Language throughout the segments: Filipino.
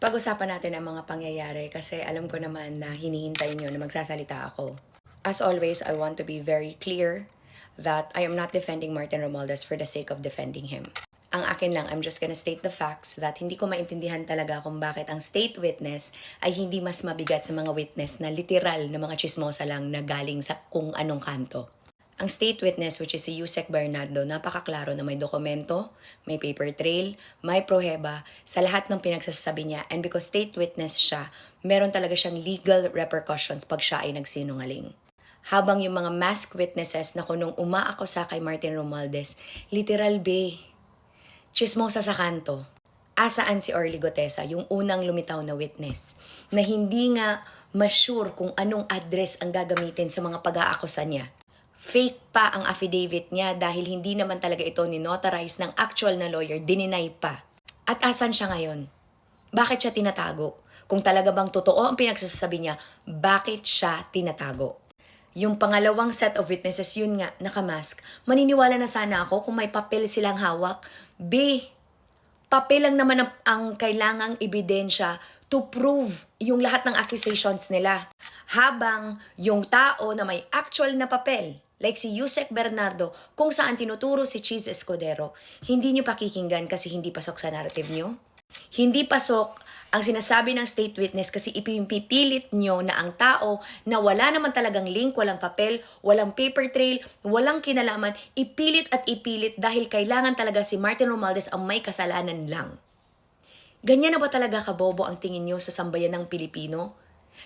Pag-usapan natin ang mga pangyayari kasi alam ko naman na hinihintay niyo na magsasalita ako. As always, I want to be very clear that I am not defending Martin Romualdez for the sake of defending him. Ang akin lang, I'm just gonna state the facts that hindi ko maintindihan talaga kung bakit ang state witness ay hindi mas mabigat sa mga witness na literal na mga chismosa lang na galing sa kung anong kanto. Ang state witness, which is si Yusek Bernardo, napakaklaro na may dokumento, may paper trail, may proheba sa lahat ng pinagsasabi niya. And because state witness siya, meron talaga siyang legal repercussions pag siya ay nagsinungaling. Habang yung mga mask witnesses na kunong umaakusa kay Martin Romualdez, literal chismosa sa kanto. Asaan si Orly Gotesa, yung unang lumitaw na witness, na hindi nga ma-sure kung anong address ang gagamitin sa mga pag-aakusa niya. Fake pa ang affidavit niya dahil hindi naman talaga ito ninotarize ng actual na lawyer, dininay pa. At asan siya ngayon? Bakit siya tinatago? Kung talaga bang totoo ang pinagsasabi niya, bakit siya tinatago? Yung pangalawang set of witnesses, yun nga, nakamask. Maniniwala na sana ako kung may papel silang hawak. Papel lang naman ang kailangang ebidensya to prove yung lahat ng accusations nila. Habang yung tao na may actual na papel, like si Yusek Bernardo, kung saan tinuturo si Cheese Escudero, hindi nyo pakikinggan kasi hindi pasok sa narrative nyo. Hindi pasok ang sinasabi ng state witness kasi ipipilit nyo na ang tao na wala naman talagang link, walang papel, walang paper trail, walang kinalaman, ipilit at ipilit dahil kailangan talaga si Martin Romualdez ang may kasalanan lang. Ganyan na ba talaga kabobo ang tingin nyo sa sambayan ng Pilipino?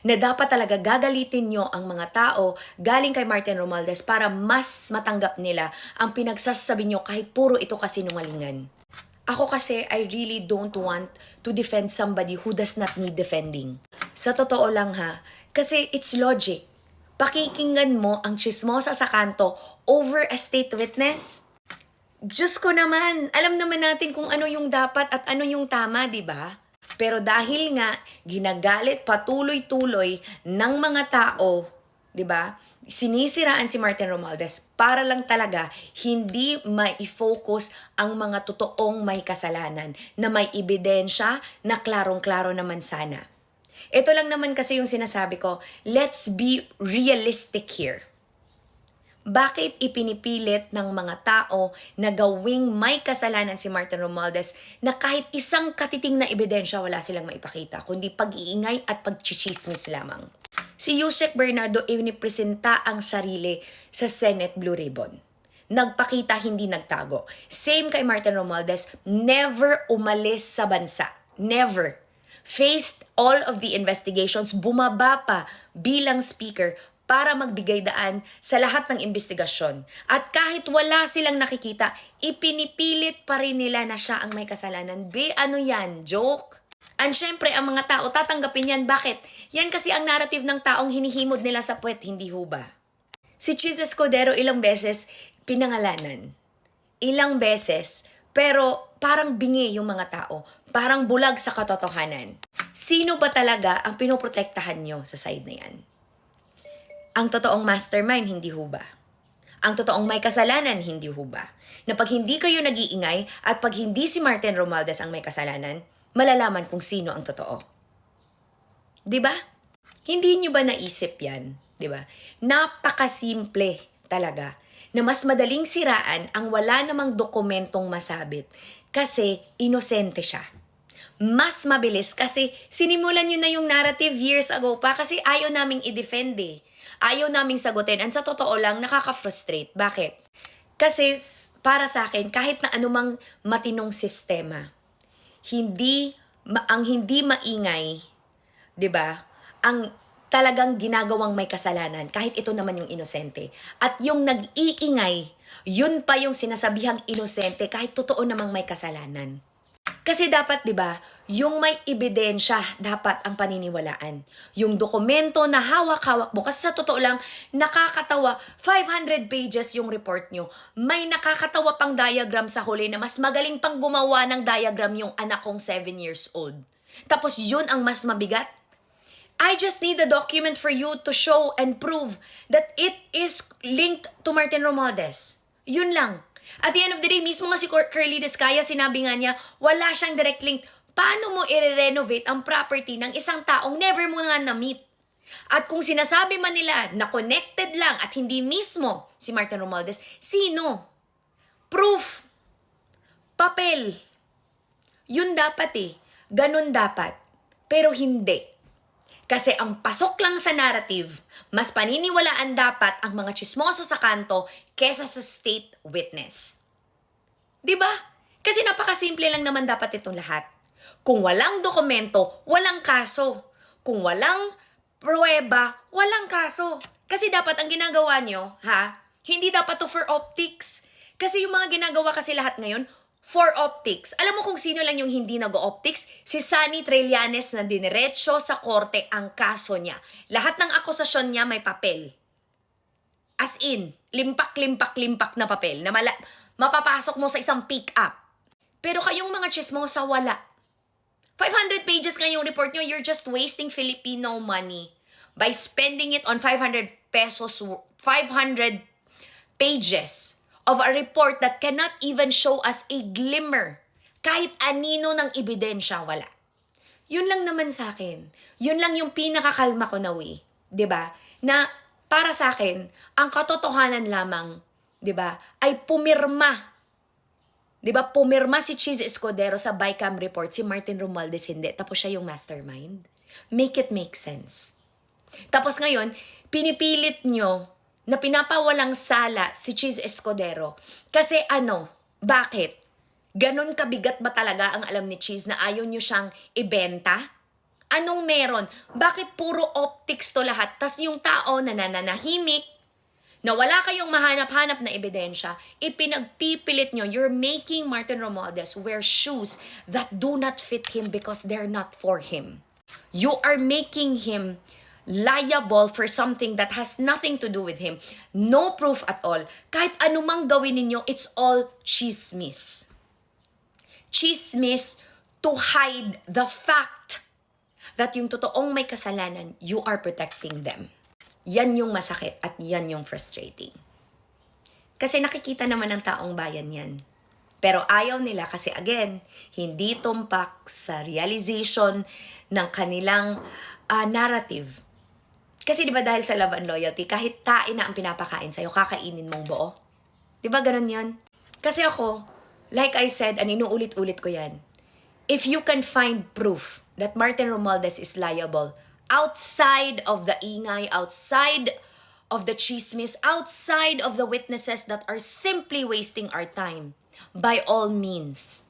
Na dapat talaga gagalitin nyo ang mga tao galing kay Martin Romualdez para mas matanggap nila ang pinagsasabi nyo kahit puro ito kasinungalingan. Ako kasi, I really don't want to defend somebody who does not need defending. Sa totoo lang kasi it's logic. Pakikinggan mo ang chismosa sa kanto over a state witness? Diyos ko naman, alam naman natin kung ano yung dapat at ano yung tama, di ba? Pero dahil nga ginagalit patuloy-tuloy ng mga tao, 'di ba? Sinisiraan si Martin Romualdez para lang talaga hindi mai-focus ang mga totoong may kasalanan na may ebidensya na klarong-klaro naman sana. Ito lang naman kasi yung sinasabi ko, let's be realistic here. Bakit ipinipilit ng mga tao na gawing may kasalanan si Martin Romualdez na kahit isang katiting na ebidensya wala silang maipakita, kundi pag-iingay at pagchichismis lamang? Si Yusek Bernardo inipresenta ang sarili sa Senate Blue Ribbon. Nagpakita, hindi nagtago. Same kay Martin Romualdez, never umalis sa bansa. Never. Faced all of the investigations, bumaba pa bilang speaker para magbigay daan sa lahat ng investigasyon. At kahit wala silang nakikita, ipinipilit pa rin nila na siya ang may kasalanan. Ano yan? Joke? And syempre, ang mga tao tatanggapin yan. Bakit? Yan kasi ang narrative ng taong hinihimod nila sa puwet, hindi ho ba? Si Cheese Escudero ilang beses pinangalanan. Ilang beses, pero parang bingi yung mga tao. Parang bulag sa katotohanan. Sino ba talaga ang pinoprotektahan nyo sa side na yan? Ang totoong mastermind, hindi ho ba? Ang totoong may kasalanan, hindi ho ba? Na pag hindi kayo nag-iingay at pag hindi si Martin Romualdez ang may kasalanan, malalaman kung sino ang totoo. 'Di ba? Hindi nyo ba naisip yan? 'Di ba? Napakasimple talaga na mas madaling siraan ang wala namang dokumentong masabit kasi inosente siya. Mas mabilis kasi sinimulan nyo na yung narrative years ago pa kasi ayaw naming i-defend Ayaw naming sagutin. And sa totoo lang, nakaka-frustrate. Bakit? Kasi para sa akin, kahit na anumang matinong sistema, ang hindi maingay, 'di ba? Ang talagang ginagawang may kasalanan, kahit ito naman yung inosente. At yung nag-iingay, yun pa yung sinasabihang inosente kahit totoo namang may kasalanan. Kasi dapat, 'di ba, yung may ebidensya dapat ang paniniwalaan. Yung dokumento na hawak-hawak mo. Kasi sa totoo lang, nakakatawa, 500 pages yung report nyo. May nakakatawa pang diagram sa huli na mas magaling pang gumawa ng diagram yung anak kong 7 years old. Tapos yun ang mas mabigat. I just need a document for you to show and prove that it is linked to Martin Romualdez. Yun lang. At the end of the day, mismo nga si Curly Descaya, sinabi nga niya, wala siyang direct link. Paano mo i-renovate ang property ng isang taong never mo nga na-meet? At kung sinasabi man nila na connected lang at hindi mismo si Martin Romualdez, sino? Proof. Papel. Yun dapat eh. Ganun dapat. Pero hindi. Kasi ang pasok lang sa narrative, mas paniniwalaan dapat ang mga chismoso sa kanto kesa sa state witness. 'Di ba? Kasi napakasimple lang naman dapat itong lahat. Kung walang dokumento, walang kaso. Kung walang pruweba, walang kaso. Kasi dapat ang ginagawa nyo, hindi dapat to for optics. Kasi yung mga ginagawa kasi lahat ngayon, for optics. Alam mo kung sino lang yung hindi nag-optics? Si Sunny Trillanes na diniretso sa korte ang kaso niya. Lahat ng akusasyon niya may papel. As in, limpak na papel na mapapasok mo sa isang pick-up. Pero kayong mga chismosa, wala. 500 pages nga yung report nyo, you're just wasting Filipino money by spending it on 500 pesos, 500 pages of a report that cannot even show us a glimmer. Kahit anino ng ebidensya, wala. Yun lang naman sa akin. Yun lang yung pinakakalma ko na way. 'Di ba? Na para sa akin, ang katotohanan lamang, 'di ba, ay pumirma. 'Di ba? Pumirma si Cheese Escudero sa BICAM report, si Martin Romualdez hindi. Tapos siya yung mastermind. Make it make sense. Tapos ngayon, pinipilit nyo na pinapawalang sala si Cheese Escudero. Kasi bakit? Ganon kabigat ba talaga ang alam ni Cheese na ayaw nyo siyang ibenta? Anong meron? Bakit puro optics to lahat? Tas yung tao na nananahimik, na wala kayong mahanap-hanap na ebidensya, ipinagpipilit nyo, you're making Martin Romualdez wear shoes that do not fit him because they're not for him. You are making him liable for something that has nothing to do with him. No proof at all. Kahit anumang gawin ninyo, it's all chismis. Chismis to hide the fact that yung totoong may kasalanan, you are protecting them. Yan yung masakit at yan yung frustrating. Kasi nakikita naman ng taong bayan yan. Pero ayaw nila kasi again, hindi tumpak sa realization ng kanilang narrative. Kasi di ba dahil sa love and loyalty, kahit tain na ang pinapakain sa'yo, kakainin mong buo. Di ba ganun yun? Kasi ako, like I said, inuulit-ulit ko yan. If you can find proof that Martin Romualdez is liable, outside of the ingay, outside of the chismis, outside of the witnesses that are simply wasting our time, by all means,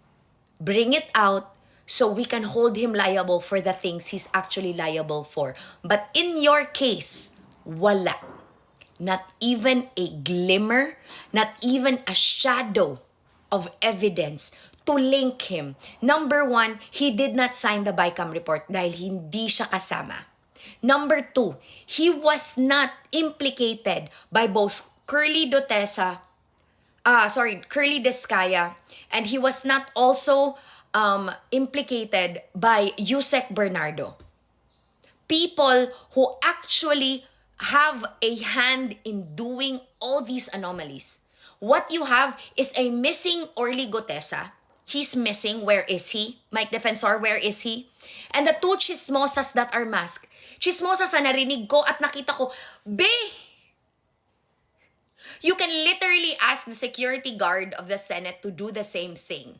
bring it out so we can hold him liable for the things he's actually liable for. But in your case, wala. Not even a glimmer, not even a shadow of evidence to link him. Number one, he did not sign the BICAM report dahil hindi siya kasama. Number two, he was not implicated by both Curly Descaya, and he was not also implicated by Yusek Bernardo. People who actually have a hand in doing all these anomalies. What you have is a missing Orly Gotesa. He's missing. Where is he? Mike Defensor, where is he? And the two chismosas that are masked. Chismosas na narinig ko at nakita ko, you can literally ask the security guard of the Senate to do the same thing.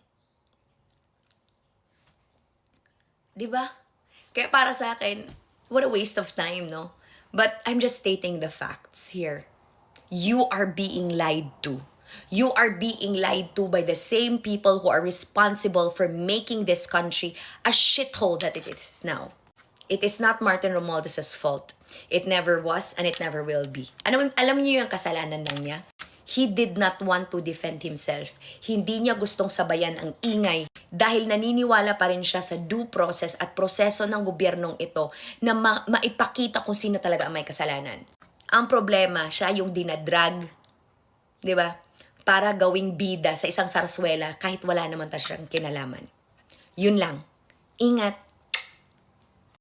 Diba? Kaya para sa akin, what a waste of time, no? But I'm just stating the facts here. You are being lied to. You are being lied to by the same people who are responsible for making this country a shithole that it is now. It is not Martin Romualdez's fault. It never was and it never will be. Alam niyo yung kasalanan lang niya? He did not want to defend himself. Hindi niya gustong sabayan ang ingay dahil naniniwala pa rin siya sa due process at proseso ng gobyernong ito na maipakita kung sino talaga ang may kasalanan. Ang problema, siya yung dinadrag, di ba? Para gawing bida sa isang sarswela kahit wala naman siyang kinalaman. Yun lang. Ingat.